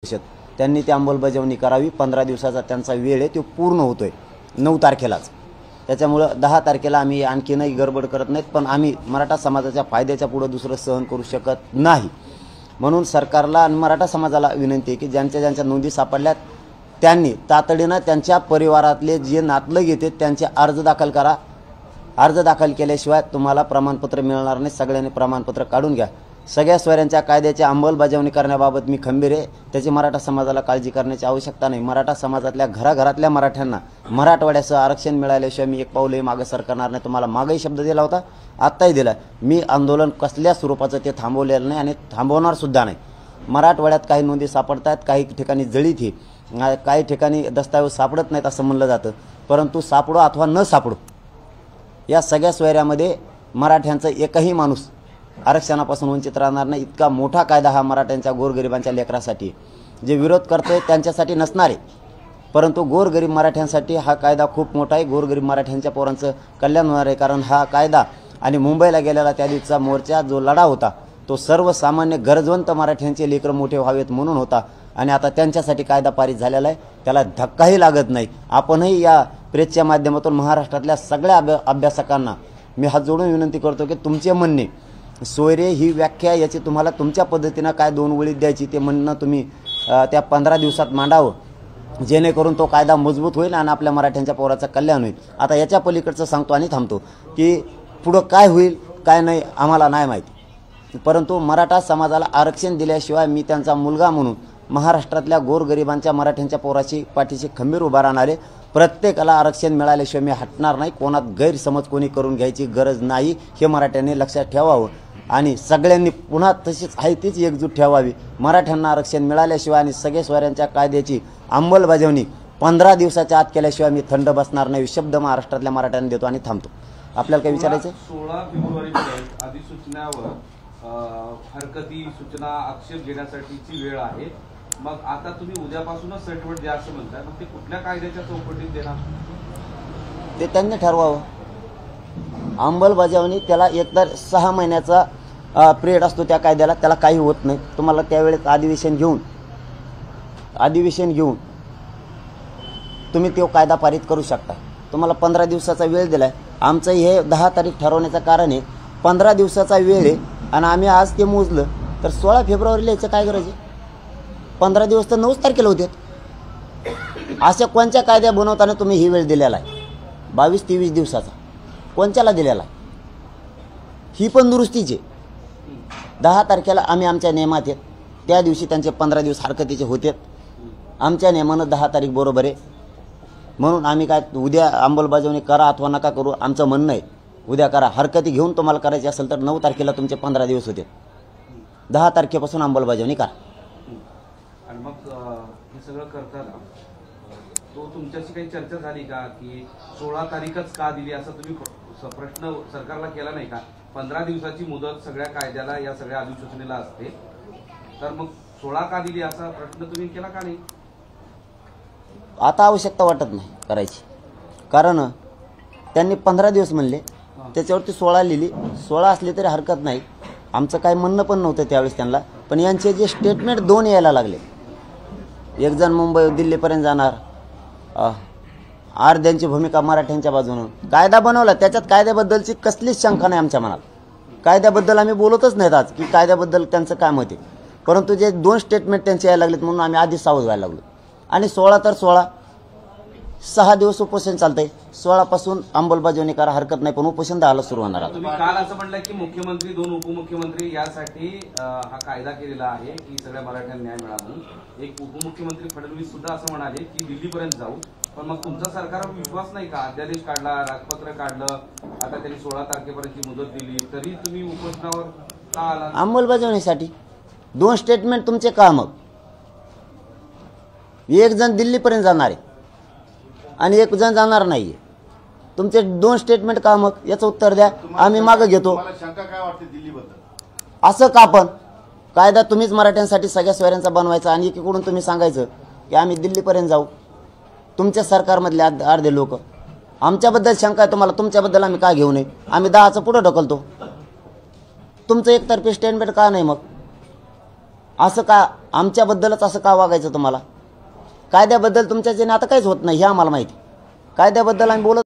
त्यांनी ती अंमलबजावणी करावी। 15 दिवसाचा त्यांचा वेळ आहे, तो पूर्ण होतोय 9 तारखेलाच। त्याच्यामुळे 10 तारखेला आम्ही आणखीनही गडबड करत नाहीत, पण आम्ही मराठा समाजाच्या फायद्याच्या पुढे दुसरं सहन करू शकत नाही। म्हणून सरकारला आणि मराठा समाजाला विनंती आहे की ज्यांच्या नोंदी सापडल्यात त्यांनी तातडीने त्यांच्या परिवारातले जे नातलग येते त्यांचे अर्ज दाखल करा। अर्ज दाखल केल्याशिवाय तुम्हाला प्रमाणपत्र मिळणार नाही। सगळ्यांनी प्रमाणपत्र काढून घ्या। सगळ्या सोयऱ्यांच्या कायद्याची अंमलबजावणी करण्याबाबत मी खंबीर आहे। त्याची मराठा समाजाला काळजी करण्याची आवश्यकता नाही। मराठा समाजातल्या घराघरातल्या मराठ्यांना मराठवाड्याचं आरक्षण मिळाल्याशिवाय मी एक पाऊलही मागे सरकणार नाही। तुम्हाला मागेही शब्द दिला होता, आत्ताही दिला। मी आंदोलन कसल्या स्वरूपाचं ते थांबवलेलं नाही आणि थांबवणार सुद्धा नाही। मराठवाड्यात काही नोंदी सापडतात, काही ठिकाणी जळीत ही, काही ठिकाणी दस्तावेज सापडत नाहीत असं म्हणलं जातं, परंतु सापडो अथवा न सापडो या सगळ्या सोयऱ्यामध्ये मराठ्यांचा एकही माणूस आरक्षणापासून वंचित राहणार नाही। इतका मोठा कायदा हा मराठ्यांच्या गोरगरिबांच्या लेकरासाठी, जे विरोध करतोय त्यांच्यासाठी नसणार आहे, परंतु गोरगरीब मराठ्यांसाठी हा कायदा खूप मोठा आहे। गोरगरीब मराठ्यांच्या पोरांचं कल्याण होणार आहे, कारण हा कायदा आणि मुंबईला गेलेला त्या दिवसाचा मोर्चा जो लढा होता तो सर्वसामान्य गरजवंत मराठ्यांचे लेकर मोठे व्हावेत म्हणून होता आणि आता त्यांच्यासाठी कायदा पारित झालेला आहे। त्याला धक्काही लागत नाही। आपणही या प्रेसच्या माध्यमातून महाराष्ट्रातल्या सगळ्या अभ्यासकांना मी हात जोडून विनंती करतो की तुमचे म्हणणे सोयरे ही व्याख्या याची तुम्हाला तुमच्या पद्धतीने काय 2 ओळीत द्यायची ते म्हणणं तुम्ही त्या 15 दिवसात मांडावं, जेणेकरून तो कायदा मजबूत होईल आणि आपल्या मराठ्यांच्या पोराचं कल्याण होईल। आता याच्या पलीकडचं सांगतो आणि थांबतो की पुढं काय होईल काय नाही आम्हाला नाही माहिती, परंतु मराठा समाजाला आरक्षण दिल्याशिवाय मी त्यांचा मुलगा म्हणून महाराष्ट्रातल्या गोरगरिबांच्या मराठ्यांच्या पोराची पाठीशी खंबीर उभा राहणार आहे। प्रत्येकाला आरक्षण मिळाल्याशिवाय मी हटणार नाही। कोणात गैरसमज कोणी करून घ्यायची गरज नाही, हे मराठ्यांनी लक्षात ठेवावं आणि सगळ्यांनी पुन्हा तशीच आहे तीच एकजूट ठेवावी। मराठ्यांना आरक्षण मिळाल्याशिवाय आणि सगळे सोयऱ्यांच्या कायद्याची अंमलबजावणी 15 दिवसाच्या आत केल्याशिवाय मी थंड बसणार नाही। शब्द महाराष्ट्रातल्या मराठ्यांना देतो आणि थांबतो। आपल्याला काय विचारायचं? 16 फेब्रुवारी अधिसूचनावर हरकती सूचना आक्षेप घेण्यासाठीची वेळ आहे। मग आता तुम्ही उद्यापासूनच सटवट द्या असं म्हणताय, मग ते कुठल्या कायद्याच्या चौकटीत देणार ते त्यांनी ठरवावं। अंमलबजावणी त्याला एकतर 6 महिन्याचा पिरियड असतो त्या कायद्याला, त्याला काही होत नाही। तुम्हाला त्यावेळेस अधिवेशन घेऊन तुम्ही तो कायदा पारित करू शकता। तुम्हाला 15 दिवसाचा वेळ दिलाय। आमचं हे 10 तारीख ठरवण्याचं कारण आहे 15 दिवसाचा वेळ आहे आणि आम्ही आज ते मोजलं तर 16 फेब्रुवारीला याचं काय गरज आहे? 15 दिवस तर 9 तारखेला होते। अशा कोणत्या कायद्या बनवताना तुम्ही ही वेळ दिलेला आहे 22-23 दिवसाचा? कोणत्याला दिलेला आहे? ही पण दुरुस्तीची 10 तारखेला आम्ही आमच्या नियमात आहेत, त्या दिवशी त्यांचे 15 दिवस हरकतीचे होते। आमच्या नियमानं 10 तारीख बरोबर आहे, म्हणून आम्ही काय उद्या अंमलबजावणी करा अथवा नका करू आमचं म्हणणं आहे उद्या करा। हरकती घेऊन तुम्हाला करायची असेल तर 9 तारखेला तुमचे 15 दिवस होते, 10 तारखेपासून अंमलबजावणी करा। आणि मग हे सगळं करताना तो तुमच्याशी काही चर्चा झाली का की 16 तारीखच का दिली असा तुम्ही प्रश्न सरकारला केला नाही का? 15 दिवसाची मुदत सगळ्या कायद्याला या सगळ्या अधिसूचनेला असते, तर मग 16 का दिली असा प्रश्न तुम्ही केला का नाही? आता आवश्यकता वाटत नाही करायची, कारण त्यांनी 15 दिवस म्हणले, त्याच्यावरती 16 लिहिली। 16 असली तरी हरकत नाही, आमचं काय म्हणणं पण नव्हतं त्यावेळेस त्यांना। पण यांचे जे स्टेटमेंट 2 यायला लागले, एक जण मुंबई दिल्लीपर्यंत जाणार, अर्ध्यांची भूमिका मराठ्यांच्या बाजूनं, कायदा बनवला त्याच्यात कायद्याबद्दलची कसलीच शंका नाही आमच्या मनात। कायद्याबद्दल आम्ही बोलतच नाहीत आज की कायद्याबद्दल त्यांचं काय मत आहे, परंतु जे 2 स्टेटमेंट त्यांचे यायला लागलेत म्हणून आम्ही आधीच सावध व्हायला लागलो। आणि 16 तर 16 6 दिवस उपोषण चालतंय, 16 पासून अंमलबजावणी करा, हरकत नाही, पण उपोषण 10ला सुरू होणार आहे। तुम्ही काल असं म्हणलं की मुख्यमंत्री 2 उपमुख्यमंत्री यासाठी हा कायदा केलेला आहे की सगळ्या मराठ्यांना न्याय मिळावा म्हणून। एक उपमुख्यमंत्री फडणवीस सुद्धा असं म्हणाले की दिल्लीपर्यंत जाऊ, पण मग तुमचा सरकारवर विश्वास नाही का? अध्यादेश काढला, राजपत्र काढलं, आता त्यांनी 16 तारखेपर्यंतची मुदत दिली, तरी तुम्ही उपोषणावर का आला? अंमलबजावणीसाठी 2 स्टेटमेंट तुमचे का? मग एक जण दिल्लीपर्यंत जाणार आहे आणि एक जण जाणार नाहीये, तुमचे 2 स्टेटमेंट का? मग याचं उत्तर द्या, आम्ही मागे घेतो। शंका काय वाटते दिल्लीबद्दल? असं का? पण कायदा तुम्हीच मराठ्यांसाठी सगळ्या सोयऱ्यांचा बनवायचा आणि एकीकडून तुम्ही सांगायचं की आम्ही दिल्लीपर्यंत जाऊ। तुमच्या सरकारमधले अर्धे लोक आमच्याबद्दल शंका आहे तुम्हाला, तुमच्याबद्दल आम्ही का घेऊ नये? आम्ही 10चं पुढे ढकलतो, तुमचं एकतर्फी स्टेटमेंट का नाही? मग असं का आमच्याबद्दलच असं का वागायचं तुम्हाला? कायद्याबद्दल तुमच्याच्याने आता काहीच होत नाही हे आम्हाला माहिती. कायद्याबद्दल आम्ही बोलत